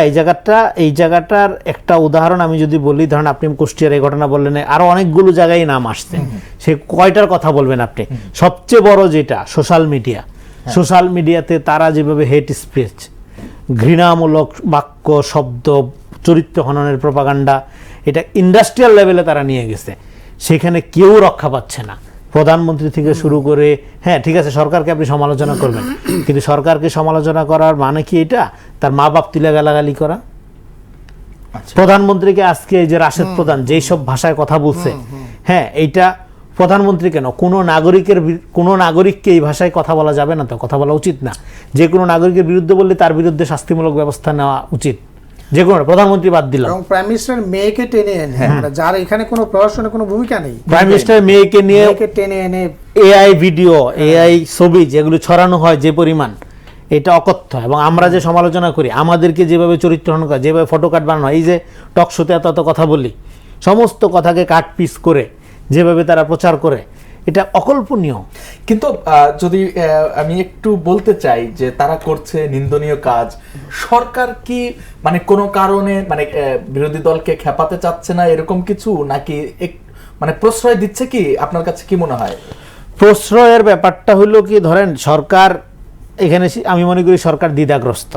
এই জায়গাটার একটা উদাহরণ আমি যদি বলি, ধরেন আপনি কুষ্টিয়ার এই ঘটনা বললেন, আরো অনেকগুলো জায়গায় নাম আসছে, সে কয়টার কথা বলবেন আপনি? সবচেয়ে বড় যেটা সোশ্যাল মিডিয়াতে তারা যেভাবে হেট স্পিচ, ঘৃণামূলক বাক্য, শব্দ, চরিত্র হননের প্রপাগান্ডা, এটা ইন্ডাস্ট্রিয়াল লেভেলে তারা নিয়ে গেছে। সেখানে কেউ রক্ষা পাচ্ছে না, প্রধানমন্ত্রী থেকে শুরু করে। হ্যাঁ ঠিক আছে, সরকারকে আপনি সমালোচনা করবেন, কিন্তু সরকারকে সমালোচনা করার মানে কি এটা তার মা বাপ তুলে গালাগালি করা? প্রধানমন্ত্রীকে আজকে এই যে রাশেদ প্রধান যেই সব ভাষায় কথা বলছে, হ্যাঁ এইটা প্রধানমন্ত্রী কেন, কোনো নাগরিককে এই ভাষায় কথা বলা যাবে না, তো কথা বলা উচিত না। যে কোনো নাগরিকের বিরুদ্ধে বললে তার বিরুদ্ধে শাস্তিমূলক ব্যবস্থা নেওয়া উচিত, যে কোনো, প্রধানমন্ত্রী বাদ দিলাম। এবং প্রাইম মিনিস্টার মেয়েকে টেনে এনে, যার এখানে কোনো প্রশাসনের কোনো ভূমিকা নেই, প্রাইম মিনিস্টার মেয়েকে নিয়ে টেনে এনে এআই ভিডিও, এআই ছবি যেগুলো ছড়ানো হয় যে পরিমাণ, এটা অকথ্য। এবং আমরা যে সমালোচনা করি, আমাদেরকে যেভাবে চরিত্রহরণ করে, যেভাবে ফটো কাট বানানো হয়, এই যে টক শোতে এত কথা বলি, সমস্ত কথাকে কাট পিস করে যেভাবে তারা প্রচার করে, এটা অকল্পনীয়। কিন্তু যদি আমি একটু বলতে চাই যে তারা করছে নিন্দনীয় কাজ, সরকার কি মানে কোনো কারণে মানে বিরোধী দলকে খেপাতে চাচ্ছে না এরকম কিছু, নাকি মানে প্রশ্রয় দিচ্ছে? কি আপনার কাছে কি মনে হয়? প্রশ্রয়ের ব্যাপারটা হলো কি, ধরেন সরকার এখানে, আমি মনে করি সরকার দ্বিধাগ্রস্ত।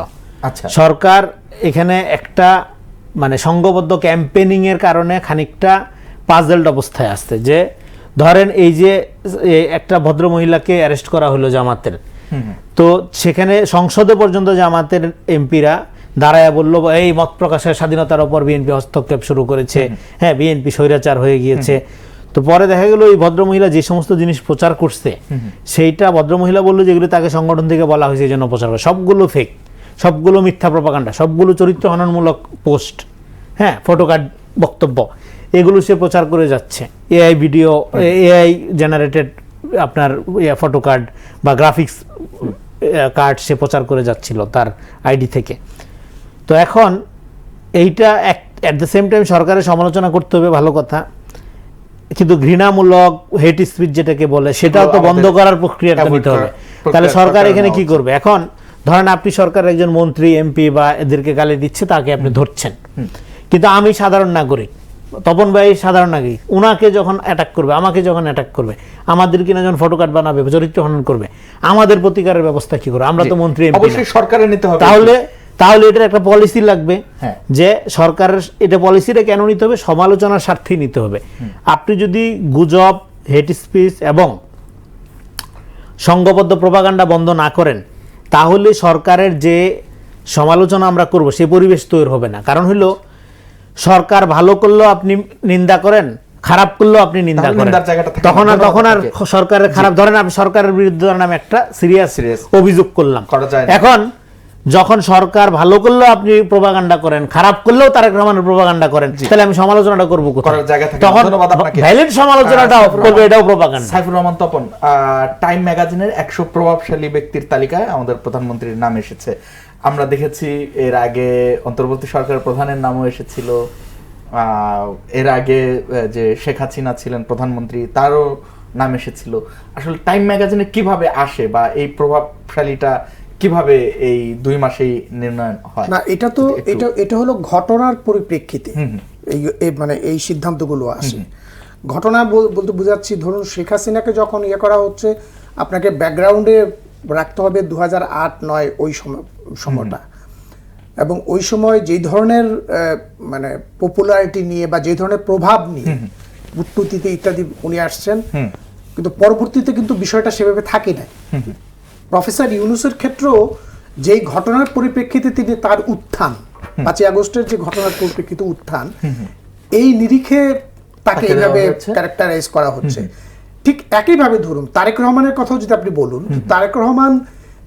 আচ্ছা, সরকার এখানে একটা মানে সংঘবদ্ধ ক্যাম্পেনিং এর কারণে খানিকটা পাজলড অবস্থায় আসছে। যে ধরেন এই যে একটা ভদ্র মহিলাকে অ্যারেস্ট করা হলো জামাতের, তো সেখানে সংসদে পর্যন্ত জামাতের এমপিরা দাঁড়ায় বললো এই মত প্রকাশের স্বাধীনতার উপর বিএনপি হস্তক্ষেপ শুরু করেছে, হ্যাঁ বিএনপি স্বৈরাচার হয়ে গিয়েছে। তো পরে দেখা গেল ওই ভদ্রমহিলা যে সমস্ত জিনিস প্রচার করছে, সেইটা ভদ্রমহিলা বললো যেগুলো তাকে সংগঠন থেকে বলা হয়েছে এই জন্য প্রচার করে, সবগুলো ফেক, সবগুলো মিথ্যা প্রপাগান্ডা, সবগুলো চরিত্র হননমূলক পোস্ট, হ্যাঁ ফটোকার্ড বক্তব্য, এগুলো সে প্রচার করে যাচ্ছে। এআই ভিডিও, এআই জেনারেটেড আপনার ফটো কার্ড বা গ্রাফিক্স কার্ড সে প্রচার করে যাচ্ছিল তার আইডি থেকে। তো এখন এইটা অ্যাট দ্য সেম টাইম সরকারের সমালোচনা করতে হবে, ভালো কথা, কিন্তু ঘৃণামূলক হেট স্পিচ যেটাকে বলে সেটাও তো বন্ধ করার প্রক্রিয়াটা নিতে হবে। তাহলে সরকার এখানে কি করবে? এখন ধরেন আপনি সরকারের একজন মন্ত্রী এমপি বা এদেরকে গালি দিচ্ছে, তাকে আপনি ধরছেন, কিন্তু আমি সাধারণ নাগরিক, তপন ভাই সাধারণ নাগরিক, উনাকে যখন অ্যাটাক করবে, আমাকে যখন অ্যাটাক করবে, আমাদের কিনা যখন ফটো কার্ড বানাবে, চরিত্র হনন করবে, আমাদের প্রতিকারের ব্যবস্থা কি করবে? আমরা তো মন্ত্রী এমপি, অবশ্যই সরকারের নিতে হবে। তাহলে এটার একটা পলিসি লাগবে, যে সরকারের এটা পলিসিটা কেন নিতে হবে? সমালোচনার স্বার্থেই নিতে হবে। আপনি যদি গুজব, হেট স্পিচ এবং সংঘবদ্ধ প্রপাগান্ডা বন্ধ না করেন, তাহলে সরকারের যে সমালোচনা আমরা করব সেই পরিবেশ তৈরি হবে না। কারণ হলো সরকার ভালো করলেও আপনি নিন্দা করেন, খারাপ করলেও আপনি নিন্দা করেন, তখন আর সরকারের খারাপ, ধরেন আপনি সরকারের বিরুদ্ধে আমি একটা সিরিয়াস অভিযোগ করলাম, এখন যখন সরকার ভালো করলেও আপনি প্রপাগান্ডা করেন, খারাপ করলেও তারেক রহমানের প্রপাগান্ডা করেন, তাহলে আমি সমালোচনাটা করবো কোথায়? তখন ভ্যালিড সমালোচনাটা করবে, এটাও প্রপাগান্ডা। সাইফুর রহমান তপন, টাইম ম্যাগাজিনের 100 প্রভাবশালী ব্যক্তির তালিকায় আমাদের প্রধানমন্ত্রীর নাম এসেছে। আমরা দেখেছি এর আগে অন্তর্বর্তী সরকারের প্রধানের নামও এসেছিল, এর আগে যে শেখ হাসিনা ছিলেন প্রধানমন্ত্রী তারও নাম এসেছিল। আসলে টাইম ম্যাগাজিনে কিভাবে আসে বা এই প্রভাবশালীটা কিভাবে এই 2 মাসেই নির্ণয় হয়? না, এটা হলো ঘটনার পরিপ্রেক্ষিতে মানে এই সিদ্ধান্তগুলো আসে। ঘটনা বলতে বুঝাচ্ছি, ধরুন শেখ হাসিনাকে যখন ইয়ে করা হচ্ছে, আপনাকে ব্যাকগ্রাউন্ডে রাখতে হবে 2008-9 ওই সময়টা, এবং ওই সময় যেই ধরনের মানে পপুলারিটি নিয়ে বা যে ধরনের প্রভাব নিয়ে উৎপত্তিতে ইত্যাদি উনি আসছেন, কিন্তু পরবর্তীতে কিন্তু বিষয়টা সেভাবে থাকে না। প্রফেসর ইউনূসের ক্ষেত্রেও যেই ঘটনার পরিপ্রেক্ষিতে তিনি তার উত্থান, 5ই আগস্টের যে ঘটনার পরিপ্রেক্ষিতে উত্থান, এই নিরিখে তাকে এইভাবে ক্যারেক্টারাইজ করা হচ্ছে। ঠিক একইভাবে ধরুন তারেক রহমানের কথাও যদি আপনি বলুন,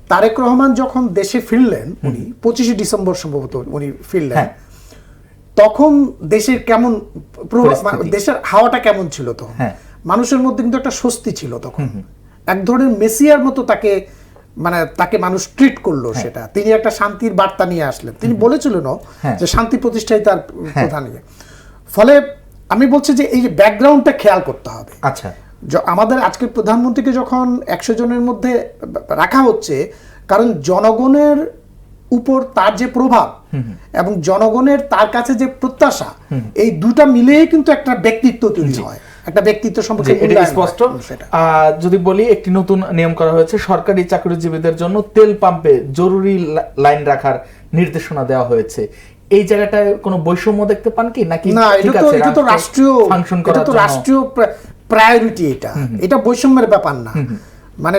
তারেক রহমান যখন দেশে ফিরলেন, উনি 25শে ডিসেম্বর সম্ভবত উনি ফিরলেন, তখন দেশের কেমন দেশের হাওয়াটা কেমন ছিল? তখন মানুষের মধ্যে কিন্তু একটা স্বস্তি ছিল, তখন এক ধরনের মেসিয়ার মতো তাকে মানুষ ট্রিট করলো। সেটা তিনি একটা শান্তির বার্তা নিয়ে আসলেন, তিনি বলেছিলেন যে শান্তি প্রতিষ্ঠাই তার প্রধান ইয়ে। ফলে আমি বলছি যে এই যে ব্যাকগ্রাউন্ডটা খেয়াল করতে হবে। আচ্ছা, আমাদের আজকের প্রধানমন্ত্রীকে যখন 100 জনের মধ্যে রাখা হচ্ছে, কারণ জনগণের উপর তার যে প্রভাব এবং জনগণের তার কাছে যে প্রত্যাশা, এই দুটা মিলেই কিন্তু একটা ব্যক্তিত্ব তৈরি হয়, একটা ব্যক্তিত্ব সম্পর্কে স্পষ্ট। যদি বলি, একটি নতুন নিয়ম করা হয়েছে, সরকারি চাকরিজীবীদের জন্য তেল পাম্পে জরুরি লাইন রাখার নির্দেশনা দেওয়া হয়েছে। এই জায়গাটায় কোনো বৈষম্য দেখতে পান কি? নাকি না, এটা তো রাষ্ট্রীয় ফাংশন করার জন্য, রাষ্ট্রীয় প্রায়োরিটি, এটা বৈষম্যের ব্যাপার না। মানে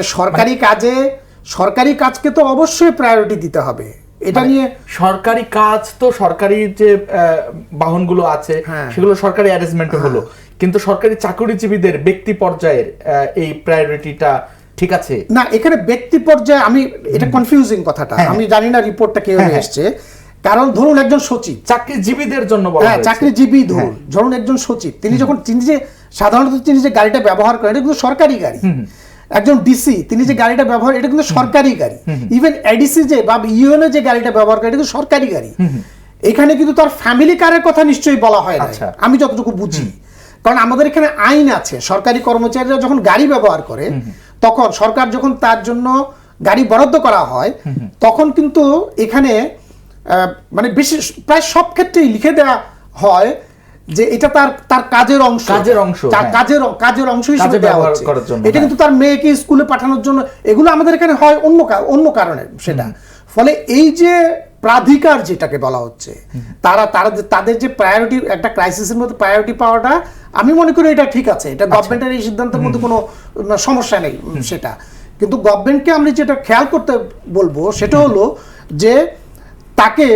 সরকারি কাজকে তো অবশ্যই প্রায়োরিটি দিতে হবে। এটা নিয়ে সরকারি কাজ তো সরকারি যে বাহনগুলো আছে সেগুলো সরকারি অ্যারেঞ্জমেন্ট হলো, কিন্তু সরকারি চাকরিজীবীদের ব্যক্তি পর্যায়ের এই প্রায়োরিটিটা ঠিক আছে না। এখানে ব্যক্তি পর্যায়ে আমি এটা কনফিউজিং কথাটা, আমি জানি না রিপোর্টটা কিভাবে এসেছে। কারণ ধরুন একজন সচিব, চাকরিজীবীদের জন্য বলা হয়েছে, চাকরিজীবী ধরুন একজন সচিব, তিনি যে সাধারণত তিনি যে গাড়িটা ব্যবহার করেন, এটা কিন্তু সরকারি গাড়ি। একজন ডিসি তিনি যে গাড়িটা ব্যবহার, এটা কিন্তু সরকারি গাড়ি। ইভেন এডিসি যে বা ইউএনএ যে গাড়িটা ব্যবহার করে, এটা কিন্তু সরকারি গাড়ি। এখানে কিন্তু তার ফ্যামিলি কারের কথা নিশ্চয়ই বলা হয় না, আমি যতটুকু বুঝি। কারণ আমাদের এখানে আইন আছে, সরকারি কর্মচারীরা যখন গাড়ি ব্যবহার করে, তখন সরকার যখন তার জন্য গাড়ি বরাদ্দ করা হয়, তখন কিন্তু এখানে মানে বিশেষ প্রায় সব ক্ষেত্রেই লিখে দেওয়া হয় যে এটা তার কাজের অংশ হিসেবে দেওয়া হচ্ছে। এটা কিন্তু তার মেয়েকে স্কুলে পাঠানোর জন্য, এগুলো আমাদের এখানে হয় অন্য কারণে সেটা। ফলে এই যে প্রাধিকার যেটাকে বলা হচ্ছে, তাদের যে প্রায়োরিটি, একটা ক্রাইসিসের মধ্যে প্রায়োরিটি পাওয়াটা, আমি মনে করি এটা ঠিক আছে। এটা গভর্নমেন্টের এই সিদ্ধান্তের মধ্যে কোনো সমস্যা নেই সেটা। কিন্তু গভর্নমেন্টকে আমি যেটা খেয়াল করতে বলবো সেটা হলো যে তাকে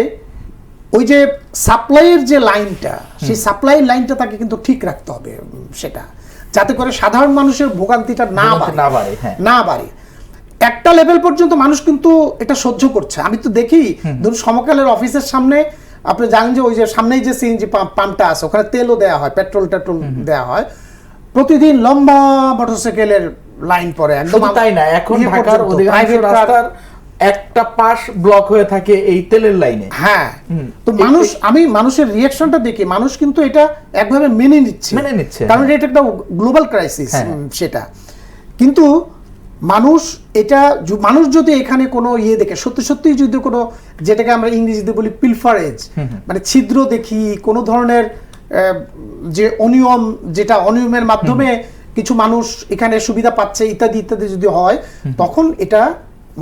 ওই যে সাপ্লাইয়ের যে লাইনটা, সেই সাপ্লাই লাইনটা তাকে কিন্তু ঠিক রাখতে হবে সেটা, যাতে করে সাধারণ মানুষের ভোগান্তিটা না বাড়ে। একটা লেভেল পর্যন্ত মানুষ কিন্তু এটা সহ্য করছে। আমি তো দেখি, ধরুন সমকালের অফিসের সামনে আপনি জানেন যে ওই যে সামনেই যে সিএনজি পাম্পটা আছে, ওখানে তেলও দেওয়া হয়, পেট্রোল দেওয়া হয়, প্রতিদিন লম্বা মোটরসাইকেলের লাইন পড়ে। একদম তাই না, এখন ঢাকার অধিকাংশ রাস্তার একটা পাশ ব্লক হয়ে থাকে এই তেলের লাইনে। হ্যাঁ, তো আমি মানুষের রিয়াকশনটা দেখি, মানুষ কিন্তু এটা একভাবে মেনে নিচ্ছে, কারণ এটা একটা গ্লোবাল ক্রাইসিস। সেটা কিন্তু মানুষ যদি এখানে কোনো দেখে, সত্যি যদি কোনো, যেটাকে আমরা ইংরেজিতে বলি পিলফারেজ, মানে ছিদ্র দেখি, কোনো ধরনের যে অনিয়মের মাধ্যমে কিছু মানুষ এখানে সুবিধা পাচ্ছে ইত্যাদি ইত্যাদি যদি হয়, তখন এটা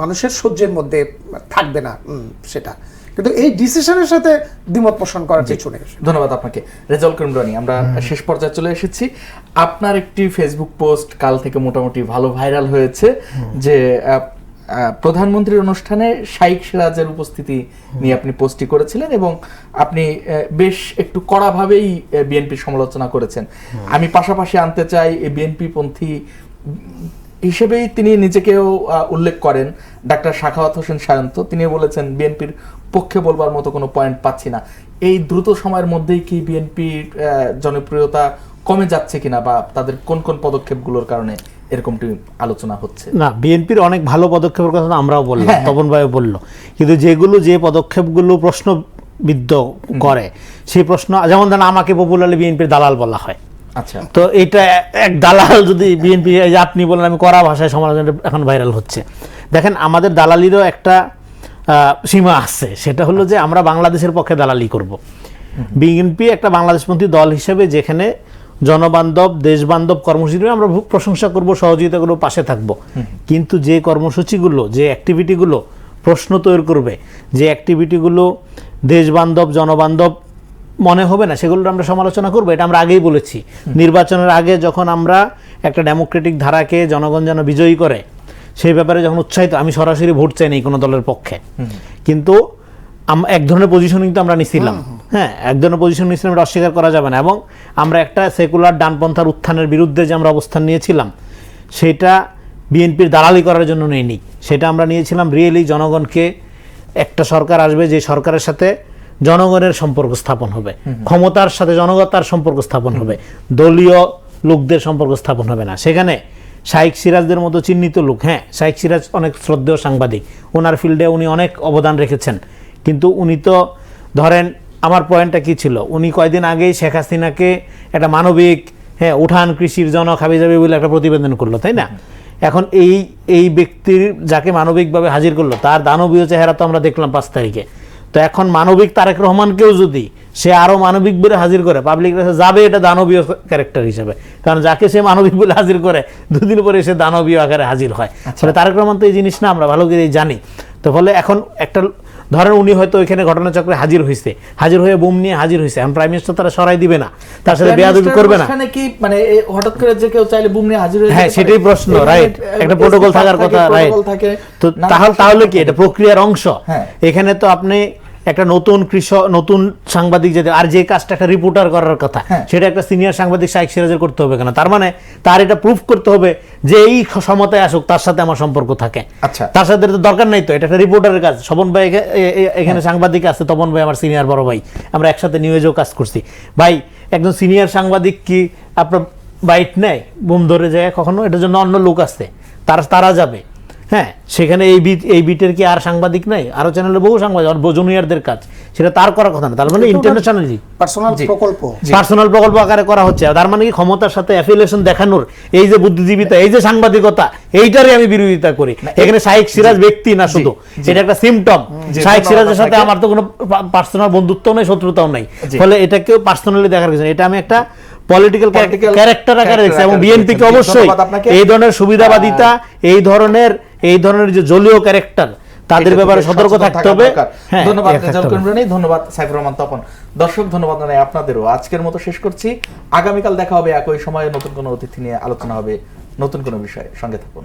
মানুষের সহ্যের মধ্যে থাকবে না সেটা। কিন্তু এই ডিসিশনের সাথে দ্বিমত পোষণ করার কিছু নেই। ধন্যবাদ আপনাকে রেজাউল করিম রনি। আমরা শেষ পর্যায়ে চলে এসেছি। আপনার একটি ফেসবুক পোস্ট কাল থেকে মোটামুটি ভালো ভাইরাল হয়েছে, যে প্রধানমন্ত্রীর অনুষ্ঠানে শাইখ সিরাজের উপস্থিতি নিয়ে আপনি পোস্টটি করেছিলেন এবং আপনি বেশ একটু কড়াভাবেই বিএনপির সমালোচনা করেছেন। আমি পাশাপাশি আনতে চাই, বিএনপি পন্থী হিসেবেই তিনি নিজেকেও উল্লেখ করেন ডাক্তার সাখাওয়াত হোসেন সায়ন্ত। তিনি বলেছেন বিএনপির পক্ষে বলবার মতো কোনো পয়েন্ট পাচ্ছি না। এই দ্রুত সময়ের মধ্যেই কি বিএনপির জনপ্রিয়তা কমে যাচ্ছে কিনা, বা তাদের কোন কোন পদক্ষেপগুলোর কারণে এরকমটি আলোচনা হচ্ছে? না, বিএনপির অনেক ভালো পদক্ষেপের কথা আমরাও বললাম, তপন ভাই বলল, কিন্তু যে পদক্ষেপগুলো প্রশ্নবিদ্ধ করে, সেই প্রশ্ন, যেমন ধরেন আমাকে পপুলারলি বিএনপির দালাল বলা হয়। আচ্ছা, তো এটা এক দালাল যদি বিএনপি, আপনি বললেন আমি কড়া ভাষায় সমালোচনা এখন ভাইরাল হচ্ছে। দেখেন, আমাদের দালালিরও একটা সীমা আছে, সেটা হলো যে আমরা বাংলাদেশের পক্ষে দালালি করব। বিএনপি একটা বাংলাদেশপন্থী দল হিসেবে যেখানে জনবান্ধব দেশবান্ধব কর্মসূচি আমরা প্রশংসা করব, সহযোগিতা করব, পাশে থাকব। কিন্তু যে কর্মসূচিগুলো, যে অ্যাক্টিভিটিগুলো প্রশ্ন তৈরি করবে, যে অ্যাক্টিভিটিগুলো দেশবান্ধব জনবান্ধব মনে হবে না, সেগুলো আমরা সমালোচনা করবো। এটা আমরা আগেই বলেছি। নির্বাচনের আগে যখন আমরা একটা ডেমোক্রেটিক ধারাকে জনগণ যেন বিজয়ী করে, সেই ব্যাপারে যখন উৎসাহিত, আমি সরাসরি ভোট চাই নাই কোনো দলের পক্ষে, কিন্তু এক ধরনের পজিশন কিন্তু আমরা নিছিলাম। হ্যাঁ, এক ধরনের পজিশন নিয়েছিলাম, এটা অস্বীকার করা যাবে না। এবং আমরা একটা সেকুলার ডানপন্থার উত্থানের বিরুদ্ধে যে আমরা অবস্থান নিয়েছিলাম, সেটা বিএনপির দালালি করার জন্য নেইনি। সেটা আমরা নিয়েছিলাম রিয়েলি জনগণকে, একটা সরকার আসবে যে সরকারের সাথে জনগণের সম্পর্ক স্থাপন হবে, ক্ষমতার সাথে জনগণের সম্পর্ক স্থাপন হবে, দলীয় লোকদের সম্পর্ক স্থাপন হবে না। সেখানে শাইখ সিরাজদের মতো চিহ্নিত লোক, হ্যাঁ, শাইখ সিরাজ অনেক শ্রদ্ধেয় সাংবাদিক, ওনার ফিল্ডে উনি অনেক অবদান রেখেছেন, কিন্তু উনি তো ধরেন, আমার পয়েন্টটা কি ছিল, উনি কয়েকদিন আগেই শেখ হাসিনাকে একটা মানবিক, হ্যাঁ, উঠান কৃষির জনক হাবি যাবে বলে একটা প্রতিবেদন করলো, তাই না? এখন এই ব্যক্তির যাকে মানবিকভাবে হাজির করলো, তার দানবীয় চেহারা তো আমরা দেখলাম 5 তারিখে। তো এখন মানবিক তারেক রহমানকেও যদি সে আরো মানবিক বলে হাজির করে, পাবলিক কাছে যাবে এটা দানবীয় ক্যারেক্টার হিসেবে, কারণ যাকে সে মানবিক বলে হাজির করে 2 দিন পরে সে দানবীয় আকারে হাজির হয়। ফলে তারেক রহমান তো এই জিনিস না আমরা ভালো করে জানি। তো ফলে এখন একটা ধরেন উনি হয়তো ওইখানে ঘটনাচক্রে হাজির হয়ে বোম নিয়ে হাজির হয়েছে, এখন প্রাইম মিনিস্টার তারা সরাই দিবে না, তার সাথে বেয়াদবি করবে না, কি মানে হঠাৎ করে যে কেউ চাইলে বোম নিয়ে হাজির হয়ে, হ্যাঁ, সেটাই প্রশ্ন, রাইট? একটা প্রোটোকল থাকার কথা, রাইট? তো তাহলে কি এটা প্রক্রিয়ার অংশ? এখানে তো আপনি একটা নতুন সাংবাদিক যেতে, আর যে কাজটা একটা রিপোর্টার করার কথা, সেটা একটা সিনিয়র সাংবাদিক শাইখ সিরাজের করতে হবে কেন? তার মানে তার এটা প্রুফ করতে হবে যে এই ক্ষমতায় আসুক তার সাথে আমার সম্পর্ক থাকে। আচ্ছা, তার সাথে তো দরকার নাই, তো এটা একটা রিপোর্টারের কাজ। স্বপন ভাই এখানে সাংবাদিক আছে, তপন ভাই আমার সিনিয়র বড় ভাই, আমরা একসাথে নিউজেও কাজ করছি। ভাই, একজন সিনিয়র সাংবাদিক কি আপনার বাইট নেয় বুম ধরে যায় কখনো? এটার জন্য অন্য লোক আছে, তারা যাবে। হ্যাঁ, সেখানে এই বিটের কি আর সাংবাদিক নাই? আরো চ্যানেলে বহু সাংবাদিক, জুনিয়রদের কাজ, সেটা তার করার কথা না। তার মানে ইন্টারন্যাশনালি পার্সোনাল প্রকল্প আকারে করা হচ্ছে। তার মানে কি ক্ষমতার সাথে অ্যাফিলিয়েশন দেখানোর এই যে বুদ্ধিজীবিতা, এই যে সাংবাদিকতা, এইটারই আমি বিরোধিতা করি। এখানে শাইখ সিরাজ ব্যক্তি না শুধু, এটা একটা সিম্পটম। শাইখ সিরাজের সাথে আমার তো কোনো পার্সোনাল বন্ধুত্বও নাই, শত্রুতাও নাই। ফলে এটাকেও পার্সোনালি দেখার কিছু, এটা আমি একটা পলিটিক্যাল ক্যারেক্টার আকারে দেখছি। এবং বিএনপিকে অবশ্যই এই ধরনের সুবিধাবাদিতা, এই ধরনের যে জলীয় ক্যারেক্টার, তাদের ব্যাপারে সতর্ক থাকতে হবে। ধন্যবাদ ধন্যবাদ সাইফুর রহমান তপন। দর্শক, ধন্যবাদ জানাই আপনাদেরও। আজকের মতো শেষ করছি। আগামীকাল দেখা হবে একই সময়ে, নতুন কোনো অতিথি নিয়ে আলোচনা হবে, নতুন কোনো বিষয়ে। সঙ্গে থাকুন।